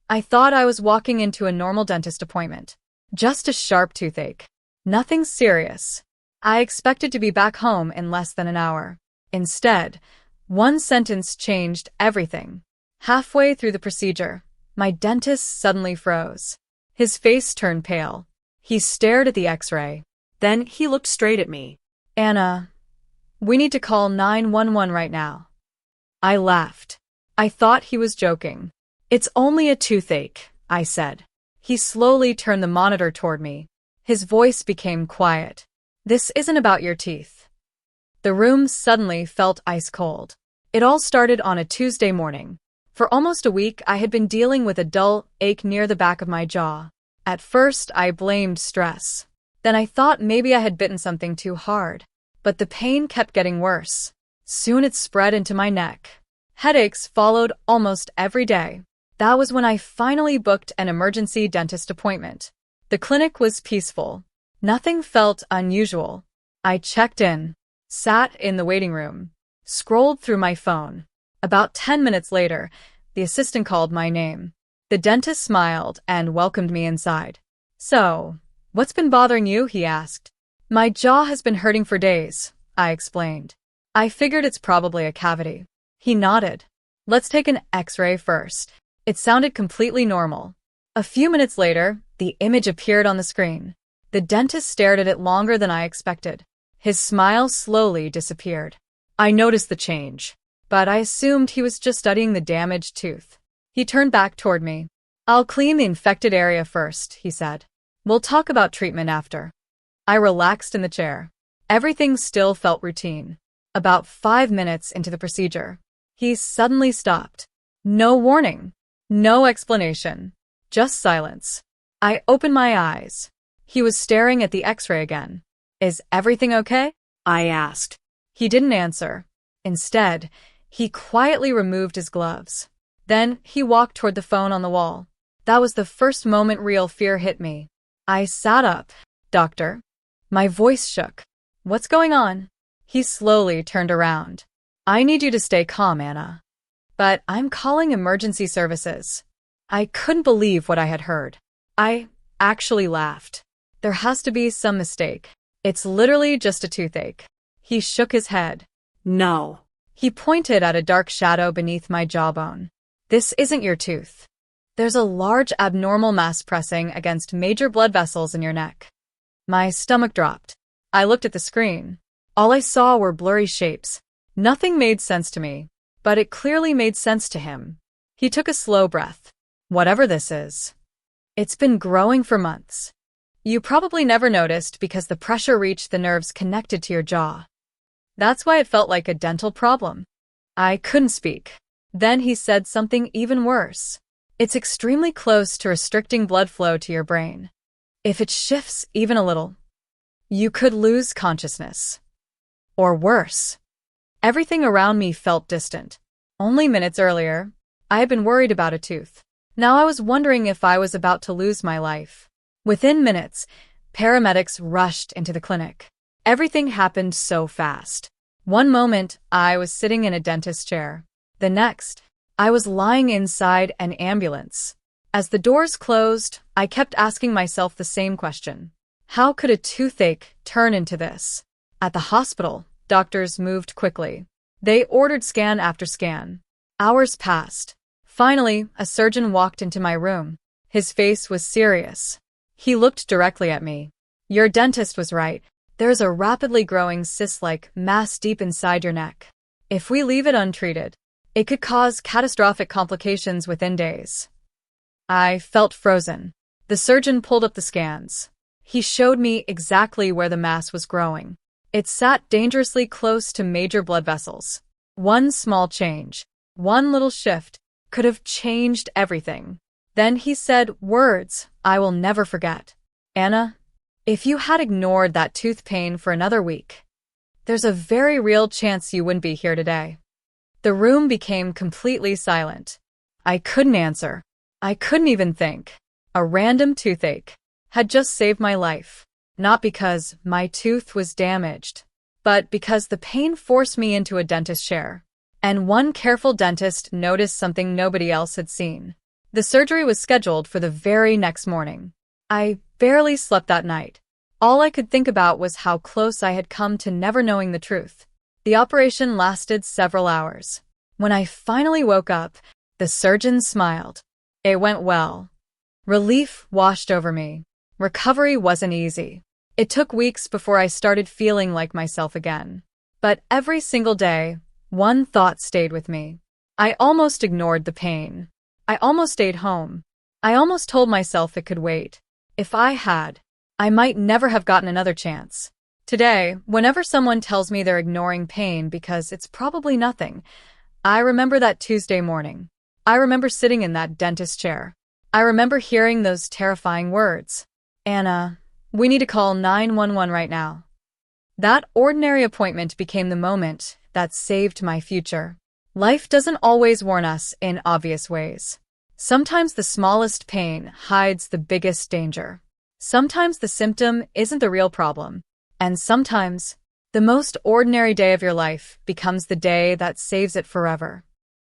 I thought I was walking into a normal dentist appointment. Just a sharp toothache. Nothing serious. I expected to be back home in less than an hour. Instead, one sentence changed everything. Halfway through the procedure, my dentist suddenly froze. His face turned pale. He stared at the X-ray. Then he looked straight at me. Anna, we need to call 911 right now. I laughed. I thought he was joking. It's only a toothache, I said. He slowly turned the monitor toward me. His voice became quiet. This isn't about your teeth. The room suddenly felt ice cold. It all started on a Tuesday morning. For almost a week, I had been dealing with a dull ache near the back of my jaw. At first, I blamed stress. Then I thought maybe I had bitten something too hard. But the pain kept getting worse. Soon it spread into my neck. Headaches followed almost every day. That was when I finally booked an emergency dentist appointment. The clinic was peaceful. Nothing felt unusual. I checked in, sat in the waiting room, scrolled through my phone. About 10 minutes later, the assistant called my name. The dentist smiled and welcomed me inside. So, what's been bothering you? He asked. My jaw has been hurting for days, I explained. I figured it's probably a cavity. He nodded. Let's take an X-ray first. It sounded completely normal. A few minutes later, the image appeared on the screen. The dentist stared at it longer than I expected. His smile slowly disappeared. I noticed the change, but I assumed he was just studying the damaged tooth. He turned back toward me. I'll clean the infected area first, he said. We'll talk about treatment after. I relaxed in the chair. Everything still felt routine. About 5 minutes into the procedure, he suddenly stopped. No warning. No explanation. Just silence. I opened my eyes. He was staring at the X-ray again. Is everything okay? I asked. He didn't answer. Instead, he quietly removed his gloves. Then he walked toward the phone on the wall. That was the first moment real fear hit me. I sat up. Doctor? My voice shook. What's going on? He slowly turned around. I need you to stay calm, Anna. But I'm calling emergency services. I couldn't believe what I had heard. I actually laughed. There has to be some mistake. It's literally just a toothache. He shook his head. No. He pointed at a dark shadow beneath my jawbone. This isn't your tooth. There's a large abnormal mass pressing against major blood vessels in your neck. My stomach dropped. I looked at the screen. All I saw were blurry shapes. Nothing made sense to me, but it clearly made sense to him. He took a slow breath. Whatever this is, it's been growing for months. You probably never noticed because the pressure reached the nerves connected to your jaw. That's why it felt like a dental problem. I couldn't speak. Then he said something even worse. It's extremely close to restricting blood flow to your brain. If it shifts even a little, you could lose consciousness. Or worse. Everything around me felt distant. Only minutes earlier, I had been worried about a tooth. Now I was wondering if I was about to lose my life. Within minutes, paramedics rushed into the clinic. Everything happened so fast. One moment, I was sitting in a dentist's chair. The next, I was lying inside an ambulance. As the doors closed, I kept asking myself the same question. How could a toothache turn into this? At the hospital, doctors moved quickly. They ordered scan after scan. Hours passed. Finally, a surgeon walked into my room. His face was serious. He looked directly at me. Your dentist was right. There's a rapidly growing cyst-like mass deep inside your neck. If we leave it untreated, it could cause catastrophic complications within days. I felt frozen. The surgeon pulled up the scans. He showed me exactly where the mass was growing. It sat dangerously close to major blood vessels. One small change, one little shift, could have changed everything. Then he said words I will never forget. Anna, if you had ignored that tooth pain for another week, there's a very real chance you wouldn't be here today. The room became completely silent. I couldn't answer. I couldn't even think. A random toothache had just saved my life. Not because my tooth was damaged, but because the pain forced me into a dentist chair. And one careful dentist noticed something nobody else had seen. The surgery was scheduled for the very next morning. I barely slept that night. All I could think about was how close I had come to never knowing the truth. The operation lasted several hours. When I finally woke up, the surgeon smiled. It went well. Relief washed over me. Recovery wasn't easy. It took weeks before I started feeling like myself again. But every single day, one thought stayed with me. I almost ignored the pain. I almost stayed home. I almost told myself it could wait. If I had, I might never have gotten another chance. Today, whenever someone tells me they're ignoring pain because it's probably nothing, I remember that Tuesday morning. I remember sitting in that dentist chair. I remember hearing those terrifying words. Anna, we need to call 911 right now. That ordinary appointment became the moment that saved my future. Life doesn't always warn us in obvious ways. Sometimes the smallest pain hides the biggest danger. Sometimes the symptom isn't the real problem. And sometimes, the most ordinary day of your life becomes the day that saves it forever.